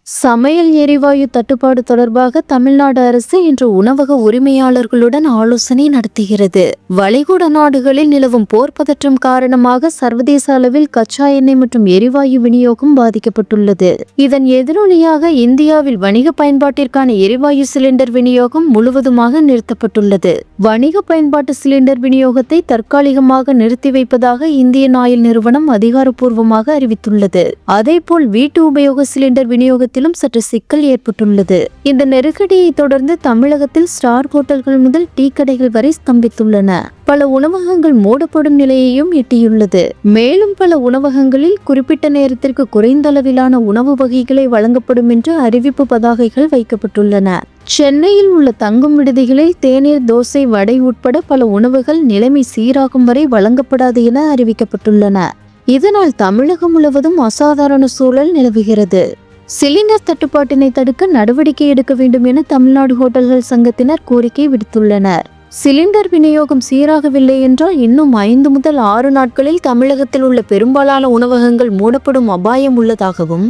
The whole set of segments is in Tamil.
சமையல் எரிவாயு தட்டுப்பாடு தொடர்பாக தமிழ்நாடு அரசு இன்று உணவக உரிமையாளர்களுடன் ஆலோசனை நடத்துகிறது. வளைகுடா நாடுகளில் நிலவும் போர் பதற்றம் காரணமாக சர்வதேச அளவில் கச்சா எண்ணெய் மற்றும் எரிவாயு விநியோகம் பாதிக்கப்பட்டுள்ளது. இதன் எதிரொலியாக இந்தியாவில் வணிக பயன்பாட்டிற்கான எரிவாயு சிலிண்டர் விநியோகம் முழுவதுமாக நிறுத்தப்பட்டுள்ளது. வணிக பயன்பாட்டு சிலிண்டர் விநியோகத்தை தற்காலிகமாக நிறுத்தி வைப்பதாக இந்தியன் ஆயில் நிறுவனம் அதிகாரப்பூர்வமாக அறிவித்துள்ளது. அதேபோல் வீட்டு உபயோக சிலிண்டர் விநியோகத்தில் சற்று சிக்கல் ஏற்பட்டுள்ளது. இந்த நெருக்கடியை தொடர்ந்து தமிழகத்தில் ஸ்டார் ஹோட்டல்கள் முதல் டீ கடைகள் வரை ஸ்தம்பித்துள்ளன. பல உணவகங்கள் மூடப்படும் நிலையையும் எட்டியுள்ளது. மேலும் பல உணவகங்களில் குறிப்பிட்ட நேரத்திற்கு குறைந்த அளவிலான உணவு வகைகளை வழங்கப்படும் என்று அறிவிப்பு பதாகைகள் வைக்கப்பட்டுள்ளன. சென்னையில் உள்ள தங்கும் விடுதிகளில் தேநீர், தோசை, வடை உட்பட பல உணவுகள் நிலைமை சீராகும் வரை வழங்கப்படாது என அறிவிக்கப்பட்டுள்ளன. இதனால் தமிழகம் முழுவதும் அசாதாரண சூழல் நிலவுகிறது. சிலிண்டர் தட்டுப்பாட்டினை தடுக்க நடவடிக்கை எடுக்க வேண்டும் என தமிழ்நாடு ஹோட்டல்கள் சங்கத்தினர் கோரிக்கை விடுத்துள்ளனர். சிலிண்டர் விநியோகம் சீராகவில்லை என்றால் இன்னும் 5 முதல் 6 நாட்களில் தமிழகத்தில் உள்ள பெரும்பாலான உணவகங்கள் மூடப்படும் அபாயம் உள்ளதாகவும்,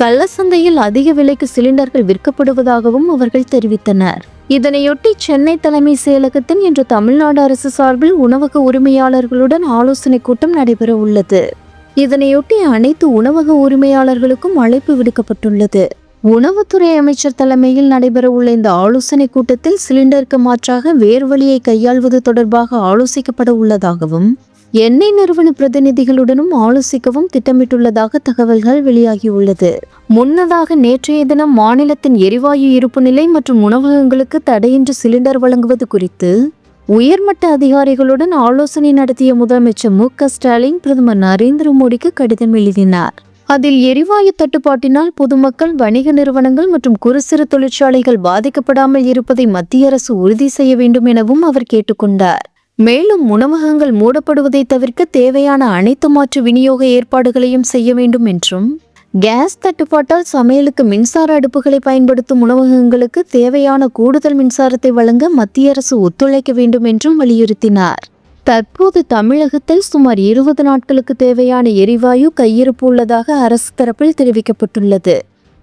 கள்ளசந்தையில் அதிக விலைக்கு சிலிண்டர்கள் விற்கப்படுவதாகவும் அவர்கள் தெரிவித்தனர். இதனையொட்டி சென்னை தலைமை செயலகத்தில் இன்று தமிழ்நாடு அரசு சார்பில் உணவக உரிமையாளர்களுடன் ஆலோசனை கூட்டம் நடைபெற உள்ளது. இதனையொட்டி அனைத்து உணவக உரிமையாளர்களுக்கும் அழைப்பு விடுக்கப்பட்டுள்ளது. உணவுத்துறை அமைச்சர் தலைமையில் நடைபெற உள்ள இந்த ஆலோசனை கூட்டத்தில் சிலிண்டருக்கு மாற்றாக வேறு வழியை கையாள்வது தொடர்பாக ஆலோசிக்கப்பட உள்ளதாகவும், எண்ணெய் நிறுவன பிரதிநிதிகளுடனும் ஆலோசிக்கவும் திட்டமிட்டுள்ளதாக தகவல்கள் வெளியாகியுள்ளது. முன்னதாக நேற்றைய தினம் மாநிலத்தின் எரிவாயு இருப்பு நிலை மற்றும் உணவகங்களுக்கு தடையின்றி சிலிண்டர் வழங்குவது குறித்து உயர்மட்ட அதிகாரிகளுடன் ஆலோசனை நடத்திய முதலமைச்சர் மு.க. ஸ்டாலின் பிரதமர் நரேந்திர மோடிக்கு கடிதம் எழுதினார். அதில் எரிவாயு தட்டுப்பாட்டினால் பொதுமக்கள், வணிக நிறுவனங்கள் மற்றும் குறு சிறு தொழிற்சாலைகள் பாதிக்கப்படாமல் இருப்பதை மத்திய அரசு உறுதி செய்ய வேண்டும் எனவும் அவர் கேட்டுக்கொண்டார். மேலும் உணவகங்கள் மூடப்படுவதை தவிர்க்க தேவையான அனைத்து மாற்று விநியோக ஏற்பாடுகளையும் செய்ய வேண்டும் என்றும், கேஸ் தட்டுப்பாட்டால் சமையலுக்கு மின்சார அடுப்புகளை பயன்படுத்தும் உணவகங்களுக்கு தேவையான கூடுதல் மின்சாரத்தை வழங்க மத்திய அரசு ஒத்துழைக்க வேண்டும் என்றும் வலியுறுத்தினார். தற்போது தமிழகத்தில் சுமார் 20 நாட்களுக்கு தேவையான எரிவாயு கையிருப்பு உள்ளதாக அரசு தரப்பில் தெரிவிக்கப்பட்டுள்ளது.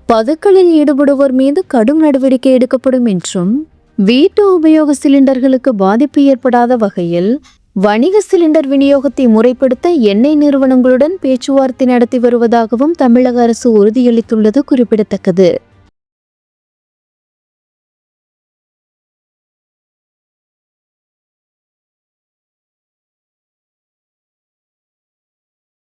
பதுக்கலில் ஈடுபடுவோர் மீது கடும் நடவடிக்கை எடுக்கப்படும் என்றும், வீட்டு உபயோக சிலிண்டர்களுக்கு பாதிப்பு ஏற்படாத வகையில் வணிக சிலிண்டர் விநியோகத்தை முறைப்படுத்த எண்ணெய் நிறுவனங்களுடன் பேச்சுவார்த்தை நடத்தி வருவதாகவும் தமிழக அரசு உறுதியளித்துள்ளது குறிப்பிடத்தக்கது.